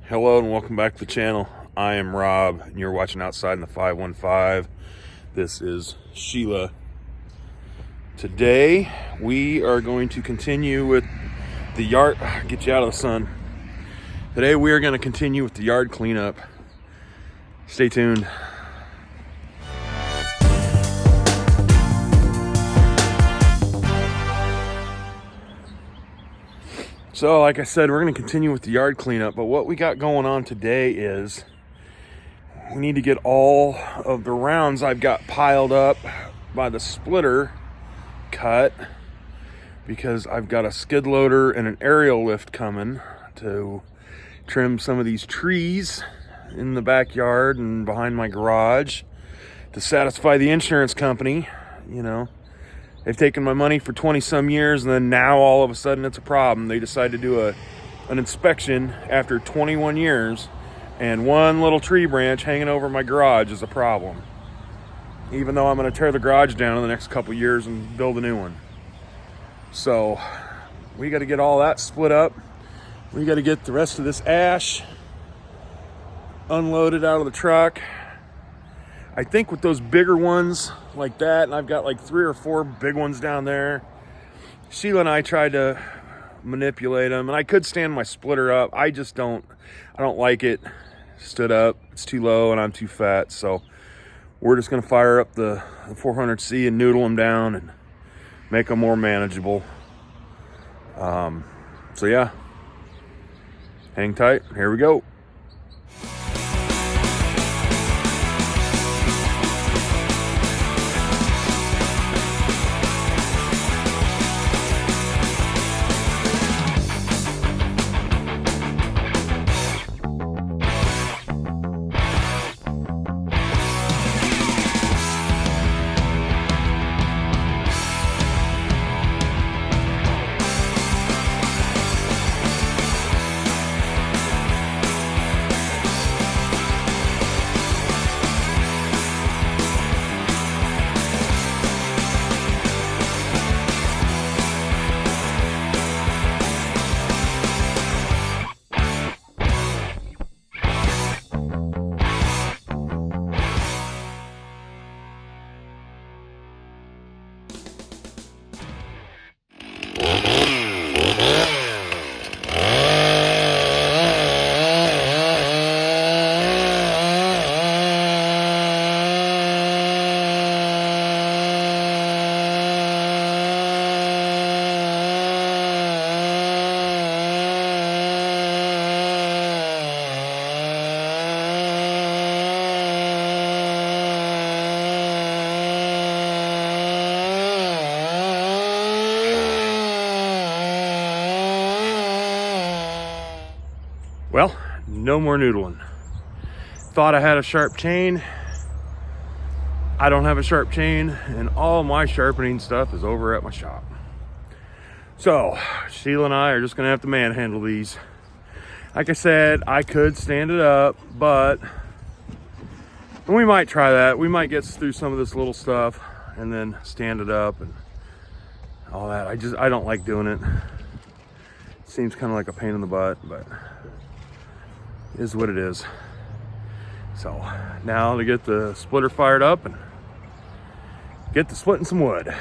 Hello and welcome back to the channel. I am Rob and you're watching Outside in the 515. This is Sheila. Today we are going to continue with the yard. Get you out of the sun. Today we are going to continue with the yard cleanup. Stay tuned. So like I said, we're going to continue with the yard cleanup, but what we got going on today is we need to get all of the rounds I've got piled up by the splitter cut, because I've got a skid loader and an aerial lift coming to trim some of these trees in the backyard and behind my garage to satisfy the insurance company. You know, they've taken my money for 20 some years, and then now all of a sudden it's a problem. They decide to do an inspection after 21 years, and one little tree branch hanging over my garage is a problem, even though I'm going to tear the garage down in the next couple years and build a new one. So we got to get all that split up. We got to get the rest of this ash unloaded out of the truck. I think with those bigger ones like that, and I've got like 3 or 4 big ones down there, Sheila and I tried to manipulate them, and I could stand my splitter up. I don't like it stood up. It's too low and I'm too fat. So we're just gonna fire up the 400C and noodle them down and make them more manageable. So yeah, hang tight, here we go. Well, no more noodling. Thought I had a sharp chain. I don't have a sharp chain, and all my sharpening stuff is over at my shop. So Sheila and I are just gonna have to manhandle these. Like I said, I could stand it up, but we might try that. We might get through some of this little stuff and then stand it up and all that. I don't like doing it. Seems kind of like a pain in the butt, but is what it is. So now to get the splitter fired up and get to splitting some wood.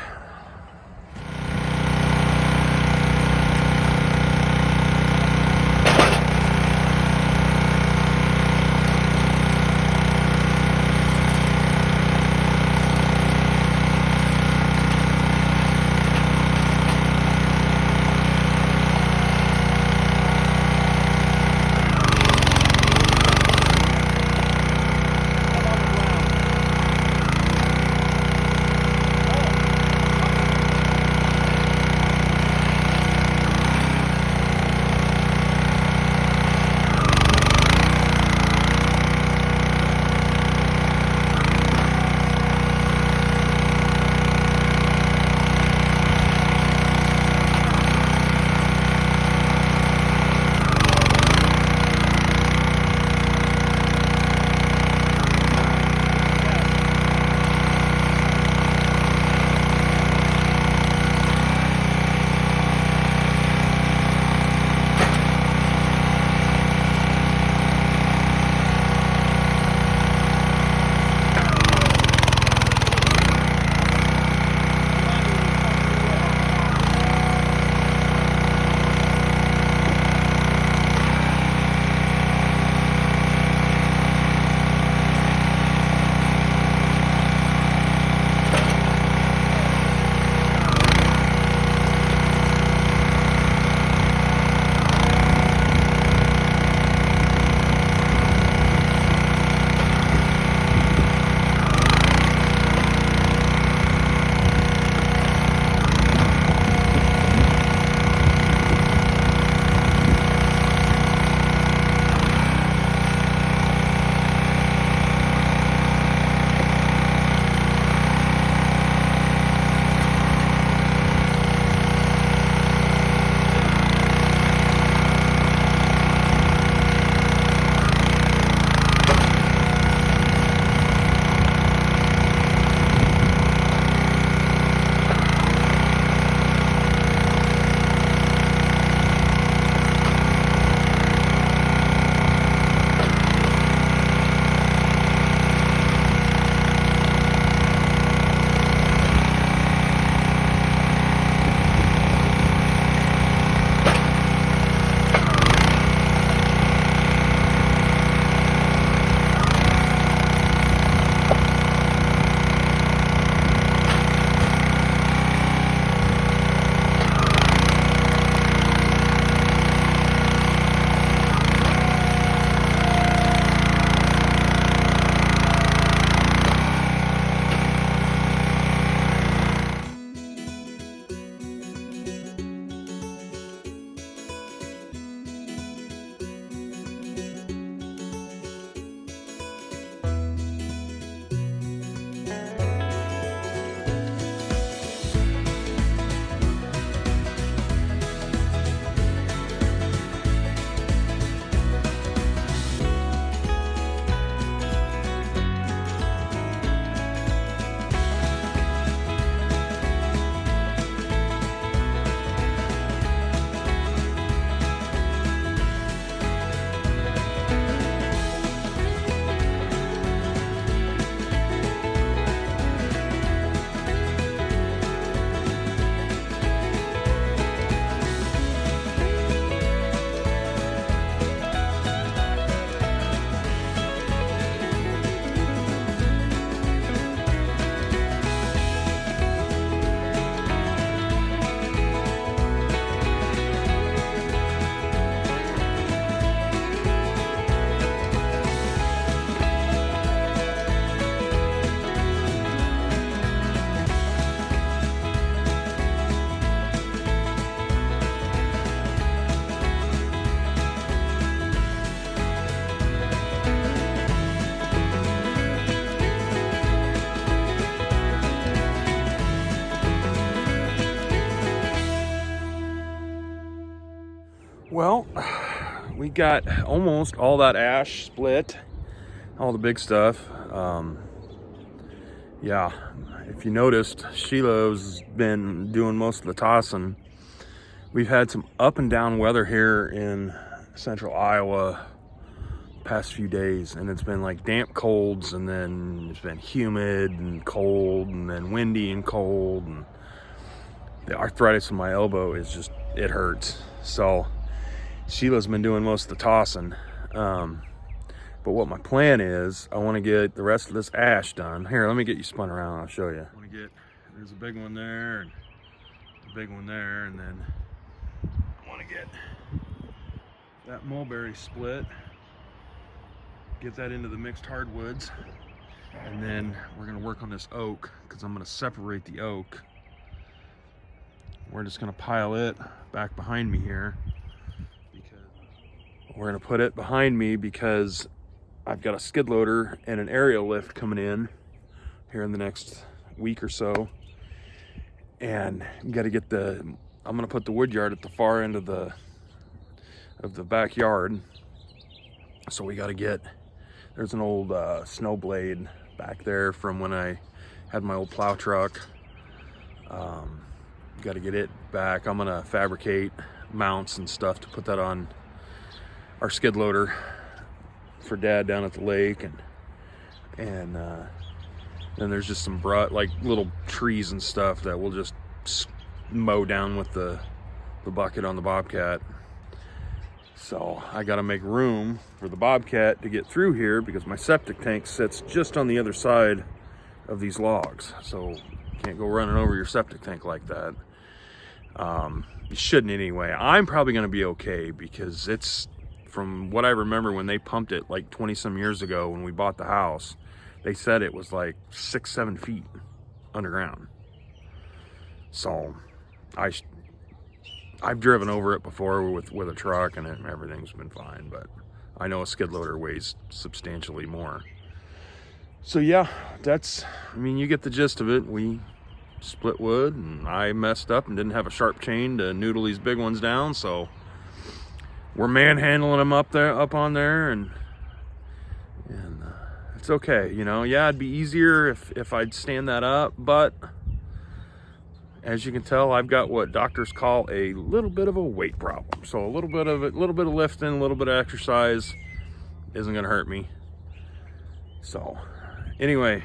Well, we got almost all that ash split, all the big stuff. Yeah, if you noticed, Sheila's been doing most of the tossing. We've had some up and down weather here in central Iowa past few days, and it's been like damp colds, and then it's been humid and cold, and then windy and cold, and the arthritis in my elbow is just, it hurts. So Sheila's been doing most of the tossing. But what my plan is, I want to get the rest of this ash done. Here, let me get you spun around, I'll show you. I want to get, there's a big one there, and a big one there, and then I want to get that mulberry split, get that into the mixed hardwoods, and then we're going to work on this oak, because I'm going to separate the oak. We're just going to pile it back behind me here. We're going to put it behind me because I've got a skid loader and an aerial lift coming in here in the next week or so. And we got to get I'm going to put the wood yard at the far end of the backyard. So we got to get, there's an old snow blade back there from when I had my old plow truck. Got to get it back. I'm going to fabricate mounts and stuff to put that on our skid loader for Dad down at the lake, and then there's just some like little trees and stuff that we'll just mow down with the bucket on the Bobcat. So I got to make room for the Bobcat to get through here because my septic tank sits just on the other side of these logs, so you can't go running over your septic tank like that. You shouldn't anyway. I'm probably going to be okay because it's, from what I remember when they pumped it like 20 some years ago when we bought the house, they said it was like 6-7 feet underground. So I've driven over it before with a truck, and everything's been fine, but I know a skid loader weighs substantially more. So yeah, I mean, you get the gist of it. We split wood, and I messed up and didn't have a sharp chain to noodle these big ones down, so we're manhandling them up on there, and it's okay, you know. Yeah, it'd be easier if I'd stand that up, but as you can tell, I've got what doctors call a little bit of a weight problem. So a little bit of lifting, a little bit of exercise isn't gonna hurt me. So anyway,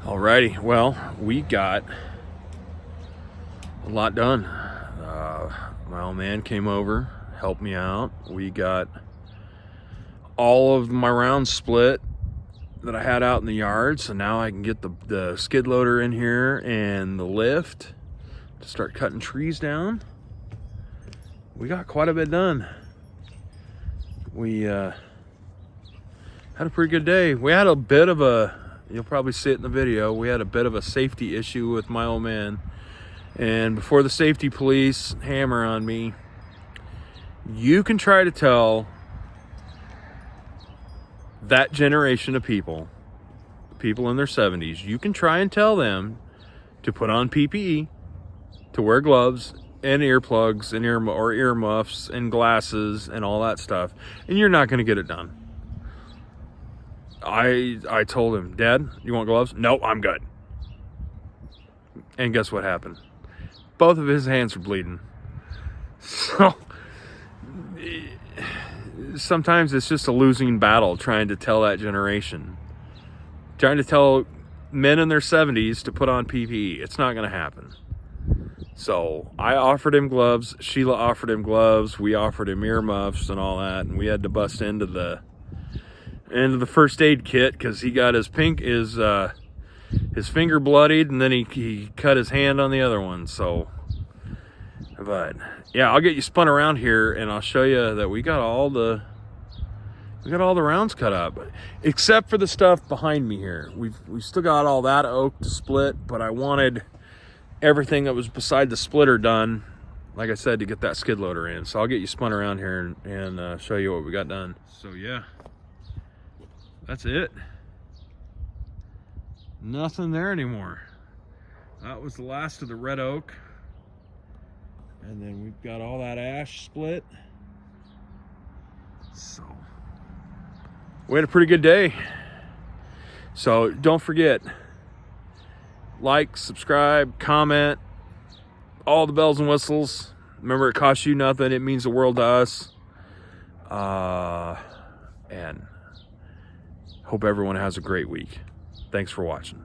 Alrighty, well, we got a lot done. My old man came over, helped me out. We got all of my rounds split that I had out in the yard, so now I can get the skid loader in here and the lift to start cutting trees down. We got quite a bit done. We had a pretty good day. We had a bit of you'll probably see it in the video, we had a bit of a safety issue with my old man. And before the safety police hammer on me, you can try to tell that generation of people in their 70s, you can try and tell them to put on PPE, to wear gloves and earplugs and earmuffs and glasses and all that stuff, and you're not going to get it done. I told him, Dad, you want gloves? No, I'm good. And guess what happened? Both of his hands were bleeding. So sometimes it's just a losing battle trying to tell that generation. Trying to tell men in their 70s to put on PPE. It's not going to happen. So I offered him gloves. Sheila offered him gloves. We offered him earmuffs and all that. And we had to bust into the first aid kit because he got his finger bloodied, and then he cut his hand on the other one. So, but yeah, I'll get you spun around here and I'll show you that we got all the rounds cut up, except for the stuff behind me here. We've still got all that oak to split, but I wanted everything that was beside the splitter done, like I said, to get that skid loader in. So I'll get you spun around here and show you what we got done. So yeah, that's it. Nothing there anymore. That was the last of the red oak. And then we've got all that ash split. So we had a pretty good day. So don't forget, like, subscribe, comment, all the bells and whistles. Remember, it costs you nothing. It means the world to us. And hope everyone has a great week. Thanks for watching.